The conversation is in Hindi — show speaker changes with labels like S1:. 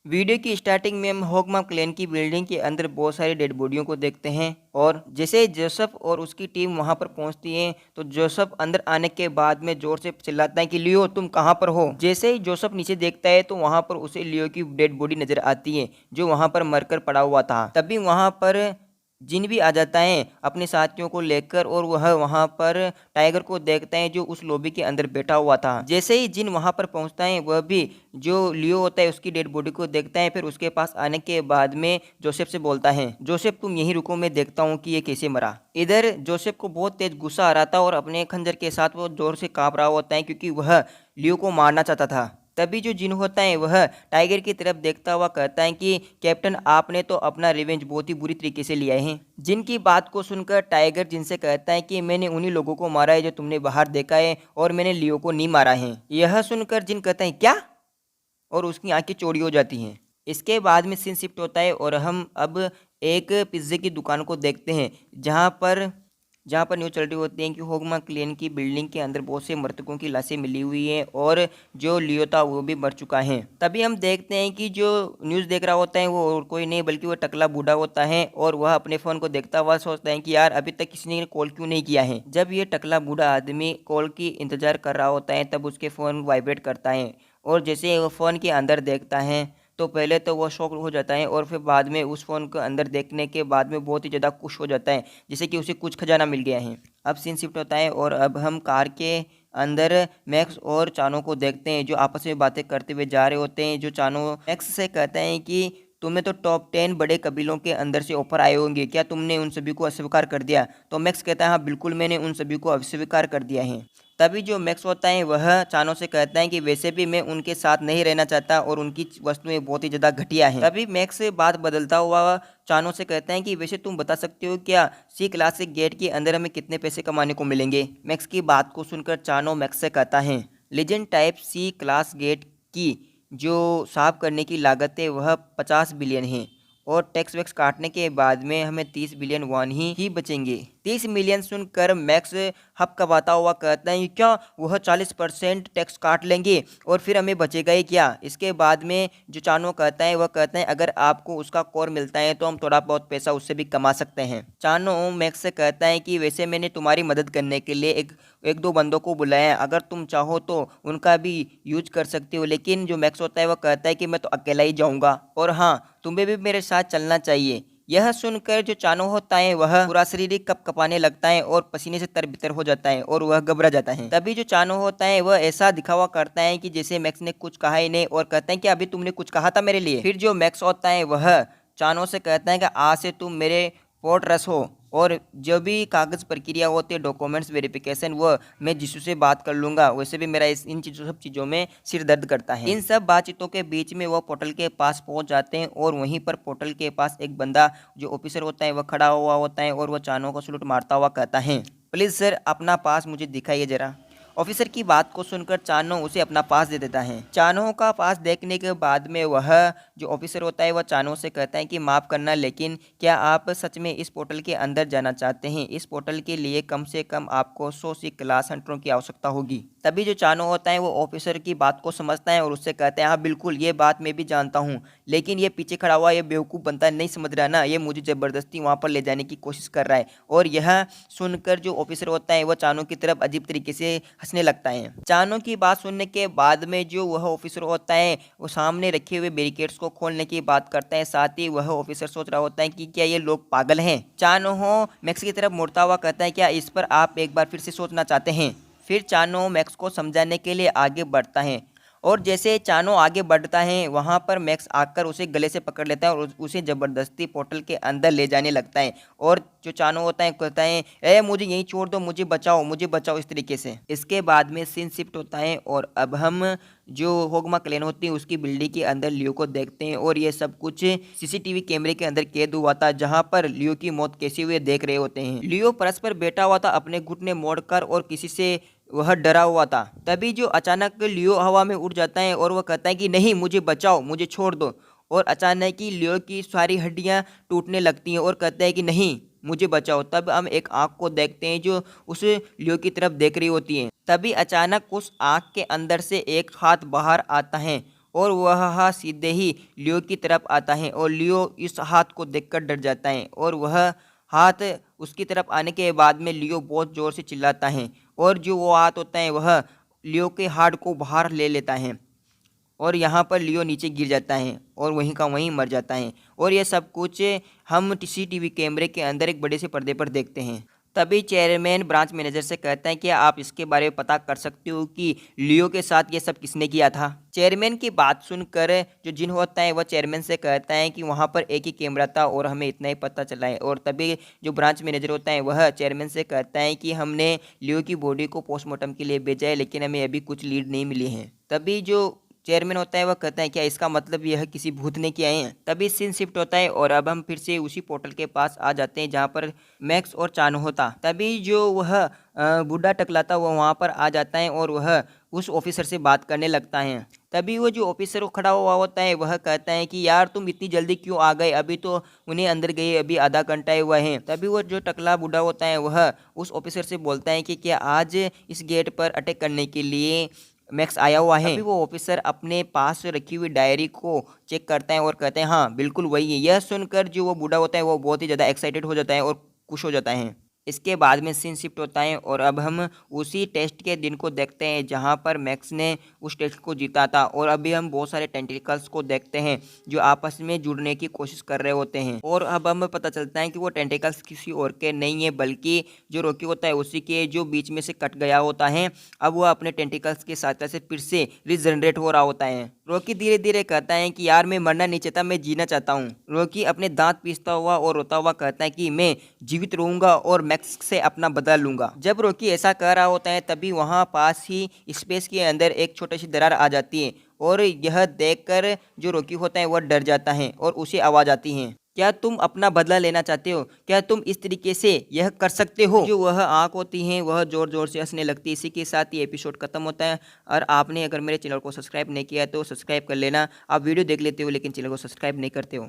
S1: वीडियो की स्टार्टिंग में हम होगमा क्लेन की बिल्डिंग के अंदर बहुत सारी डेड बॉडियों को देखते हैं और जैसे जोसेफ और उसकी टीम वहां पर पहुंचती है तो जोसेफ अंदर आने के बाद में जोर से चिल्लाता है कि लियो तुम कहां पर हो। जैसे ही जोसेफ नीचे देखता है तो वहां पर उसे लियो की डेड बॉडी नजर आती है जो वहां पर मरकर पड़ा हुआ था। तभी वहां पर जिन भी आ जाता है अपने साथियों को लेकर और वह वहां पर टाइगर को देखता है जो उस लॉबी के अंदर बैठा हुआ था। जैसे ही जिन वहां पर पहुंचता है वह भी जो लियो होता है उसकी डेड बॉडी को देखता है। फिर उसके पास आने के बाद में जोसेफ से बोलता है, जोसेफ तुम यहीं रुको, मैं देखता हूँ कि ये कैसे मरा। इधर जोसेफ को बहुत तेज गुस्सा आ रहा था और अपने खंजर के साथ वो जोर से कांप रहा होता है क्योंकि वह लियो को मारना चाहता था। तभी जो जिन होता है वह टाइगर की तरफ देखता हुआ कहता है कि कैप्टन आपने तो अपना रिवेंज बहुत ही बुरी तरीके से लिया है। जिन की बात को सुनकर टाइगर जिनसे कहता है कि मैंने उन्हीं लोगों को मारा है जो तुमने बाहर देखा है और मैंने लियो को नहीं मारा है। यह सुनकर जिन कहता है क्या, और उसकी आंखें चौड़ी हो जाती हैं। इसके बाद में सीन शिफ्ट होता है और हम अब एक पिज्ज़े की दुकान को देखते हैं जहाँ पर न्यूज़ चल रही होती है कि होगमा क्लेन की बिल्डिंग के अंदर बहुत से मृतकों की लाशें मिली हुई हैं और जो लियो था वो भी मर चुका है। तभी हम देखते हैं कि जो न्यूज़ देख रहा होता है वो और कोई नहीं बल्कि वो टकला बूढ़ा होता है और वह अपने फ़ोन को देखता हुआ सोचता है कि यार अभी तक किसी ने कॉल क्यों नहीं किया है। जब ये टकला बूढ़ा आदमी कॉल की इंतज़ार कर रहा होता है तब उसके फ़ोन वाइब्रेट करता है और जैसे वो फ़ोन के अंदर देखता है तो पहले तो वो शॉक हो जाता है और फिर बाद में उस फ़ोन को अंदर देखने के बाद में बहुत ही ज़्यादा खुश हो जाता है जैसे कि उसे कुछ खजाना मिल गया है। अब सीन शिफ्ट होता है और अब हम कार के अंदर मैक्स और चानो को देखते हैं जो आपस में बातें करते हुए जा रहे होते हैं। जो चानो मैक्स से कहता है कि तुम्हें तो टॉप 10 बड़े कबीलों के अंदर से ऑफर आए होंगे, क्या तुमने उन सभी को अस्वीकार कर दिया? तो मैक्स कहता है हाँ बिल्कुल मैंने उन सभी को अस्वीकार कर दिया है। तभी जो मैक्स होता है वह चानो से कहता है कि वैसे भी मैं उनके साथ नहीं रहना चाहता और उनकी वस्तुएं बहुत ही ज़्यादा घटिया हैं। तभी मैक्स बात बदलता हुआ चानो से कहता है कि वैसे तुम बता सकते हो क्या सी क्लास के गेट के अंदर हमें कितने पैसे कमाने को मिलेंगे? मैक्स की बात को सुनकर चानो मैक्स से कहता है legend type C class gate की जो साफ करने की लागत है वह 50 बिलियन है और टैक्स वैक्स काटने के बाद में हमें 30 बिलियन वॉन ही बचेंगे। 30 मिलियन सुनकर मैक्स हबकबाता हुआ कहता है क्या वह 40% टैक्स काट लेंगे और फिर हमें बचेगा ही क्या? इसके बाद में जो चानो कहता है वह कहता है अगर आपको उसका कोर मिलता है तो हम थोड़ा बहुत पैसा उससे भी कमा सकते हैं। चानो मैक्स से कहता है कि वैसे मैंने तुम्हारी मदद करने के लिए एक दो बंदों को बुलाया है, अगर तुम चाहो तो उनका भी यूज कर सकते हो। लेकिन जो मैक्स होता है वह कहता है कि मैं तो अकेला ही जाऊंगा और हाँ तुम्हें भी मेरे साथ चलना चाहिए। यह सुनकर जो चानो होता है वह पूरा शरीर कपकपाने लगता है और पसीने से तरबितर हो जाता है और वह घबरा जाता है। तभी जो चानो होता है वह ऐसा दिखावा करता है कि जैसे मैक्स ने कुछ कहा ही नहीं और कहता है कि अभी तुमने कुछ कहा था मेरे लिए। फिर जो मैक्स होता है वह चानो से कहता है कि आज से तुम मेरे पोर्ट हो और जो भी कागज़ प्रक्रिया होती है डॉक्यूमेंट्स वेरिफिकेशन वो मैं जिसू से बात कर लूँगा। वैसे भी मेरा इन चीज़ों सब चीज़ों में सिर दर्द करता है। इन सब बातचीतों के बीच में वो पोर्टल के पास पहुंच जाते हैं और वहीं पर पोर्टल के पास एक बंदा जो ऑफिसर होता है वह खड़ा हुआ होता है और वह चानो को सलूट मारता हुआ कहता है प्लीज़ सर अपना पास मुझे दिखाइए ज़रा। ऑफिसर की बात को सुनकर चानो उसे अपना पास दे देता है। चानो का पास देखने के बाद में वह जो ऑफिसर होता है वह चानो से कहता है कि माफ़ करना लेकिन क्या आप सच में इस पोर्टल के अंदर जाना चाहते हैं? इस पोर्टल के लिए कम से कम आपको 100 सी क्लास हंटरों की आवश्यकता होगी। तभी जो चानो होता है वो ऑफिसर की बात को समझता है और उससे कहते हैं हाँ बिल्कुल ये बात मैं भी जानता हूँ लेकिन ये पीछे खड़ा हुआ ये बेवकूफ़ बनता नहीं समझ रहा ना, ये मुझे ज़बरदस्ती वहाँ पर ले जाने की कोशिश कर रहा है। और यह सुनकर जो ऑफिसर होता है वह चानो की तरफ अजीब तरीके से हंसने लगता है। चानो की बात सुनने के बाद में जो वह ऑफिसर होता है वो सामने रखे हुए बैरिकेड्स को खोलने की बात करता है। साथ ही वह ऑफिसर सोच रहा होता है कि क्या ये लोग पागल हैं। चानो मैक्स की तरफ मुड़ता हुआ कहता है क्या इस पर आप एक बार फिर से सोचना चाहते हैं? फिर चानो मैक्स को समझाने के लिए आगे बढ़ता है और जैसे चानो आगे बढ़ता है वहाँ पर मैक्स आकर उसे गले से पकड़ लेता है और उसे ज़बरदस्ती पोर्टल के अंदर ले जाने लगता है। और जो चानो होता है कहता है ए मुझे यहीं छोड़ दो, मुझे बचाओ इस तरीके से। इसके बाद में सीन शिफ्ट होता है और अब हम जो होगमा क्लेन होती है उसकी बिल्डिंग के अंदर लियो को देखते हैं और ये सब कुछ सीसीटीवी कैमरे के अंदर कैद हुआ था जहाँ पर लियो की मौत कैसे हुए देख रहे होते हैं। लियो परस्पर बैठा हुआ था अपने घुटने मोड़कर और किसी से वह डरा हुआ था। तभी जो अचानक लियो हवा में उड़ जाता है और वह कहता है कि नहीं मुझे बचाओ, मुझे छोड़ दो। और अचानक ही लियो की सारी हड्डियां टूटने लगती हैं और कहता है कि नहीं मुझे बचाओ। तब हम एक आँख को देखते हैं जो उस लियो की तरफ देख रही होती है। तभी अचानक उस आँख के अंदर से एक हाथ बाहर आता है और वह हाथ सीधे ही लियो की तरफ आता है और लियो इस हाथ को देखकर डर जाता है और वह हाथ उसकी तरफ आने के बाद में लियो बहुत ज़ोर से चिल्लाता है और जो वो हाथ होता है वह लियो के हार्ट को बाहर ले लेता है और यहाँ पर लियो नीचे गिर जाता है और वहीं का वहीं मर जाता है। और यह सब कुछ हम सीसीटीवी कैमरे के अंदर एक बड़े से पर्दे पर देखते हैं। तभी चेयरमैन ब्रांच मैनेजर से कहता है कि आप इसके बारे में पता कर सकते हो कि लियो के साथ ये सब किसने किया था। चेयरमैन की बात सुनकर जो जिन होता है वह चेयरमैन से कहता है कि वहाँ पर एक ही कैमरा था और हमें इतना ही पता चला है। और तभी जो ब्रांच मैनेजर होता है वह चेयरमैन से कहता है कि हमने लियो की बॉडी को पोस्टमार्टम के लिए भेजा है लेकिन हमें अभी कुछ लीड नहीं मिली है। तभी जो चेयरमैन होता है वह कहता है क्या इसका मतलब यह किसी भूत ने किया है। तभी सीन शिफ्ट होता है और अब हम फिर से उसी पोर्टल के पास आ जाते हैं जहाँ पर मैक्स और चानो होता। तभी जो वह बूढ़ा टकलाता वह वहाँ पर आ जाता है और वह उस ऑफिसर से बात करने लगता है। तभी वो जो ऑफिसर खड़ा हुआ होता है वह कहता है कि यार तुम इतनी जल्दी क्यों आ गए, अभी तो उन्हें अंदर गए अभी आधा घंटा हुआ है। तभी वो जो टकला बूढ़ा होता है वह उस ऑफिसर से बोलता है कि क्या आज इस गेट पर अटैक करने के लिए मैक्स आया हुआ है। अभी वो ऑफिसर अपने पास रखी हुई डायरी को चेक करता है और कहते हैं हाँ बिल्कुल वही है। यह सुनकर जो वो बूढ़ा होता है वो बहुत ही ज़्यादा एक्साइटेड हो जाता है और खुश हो जाता है। इसके बाद में सीन शिफ्ट होता है और अब हम उसी टेस्ट के दिन को देखते हैं जहां पर मैक्स ने उस टेस्ट को जीता था। और अभी हम बहुत सारे टेंटिकल्स को देखते हैं जो आपस में जुड़ने की कोशिश कर रहे होते हैं। और अब हमें पता चलता है कि वो टेंटिकल्स किसी और के नहीं है बल्कि जो रॉकी होता है उसी के जो बीच में से कट गया होता है। अब वो अपने टेंटिकल्स की सहायता से फिर से रिजनरेट हो रहा होता है। रॉकी धीरे धीरे कहता है कि यार मैं मरना नहीं चाहता, मैं जीना चाहता हूँ। रॉकी अपने दांत पीसता हुआ और रोता हुआ कहता है कि मैं जीवित रहूंगा और मैक्स से अपना बदला लूंगा। जब रॉकी ऐसा कह रहा होता है तभी वहां पास ही स्पेस के अंदर एक छोटी सी दरार आ जाती है और यह देखकर जो रॉकी होता है वह डर जाता है और उसे आवाज आती है, क्या तुम अपना बदला लेना चाहते हो? क्या तुम इस तरीके से यह कर सकते हो? जो वह आंख होती है वह जोर जोर से हंसने लगती है। इसी के साथ ये एपिसोड खत्म होता है। और आपने अगर मेरे चैनल को सब्सक्राइब नहीं किया तो सब्सक्राइब कर लेना। आप वीडियो देख लेते हो लेकिन चैनल को सब्सक्राइब नहीं करते हो।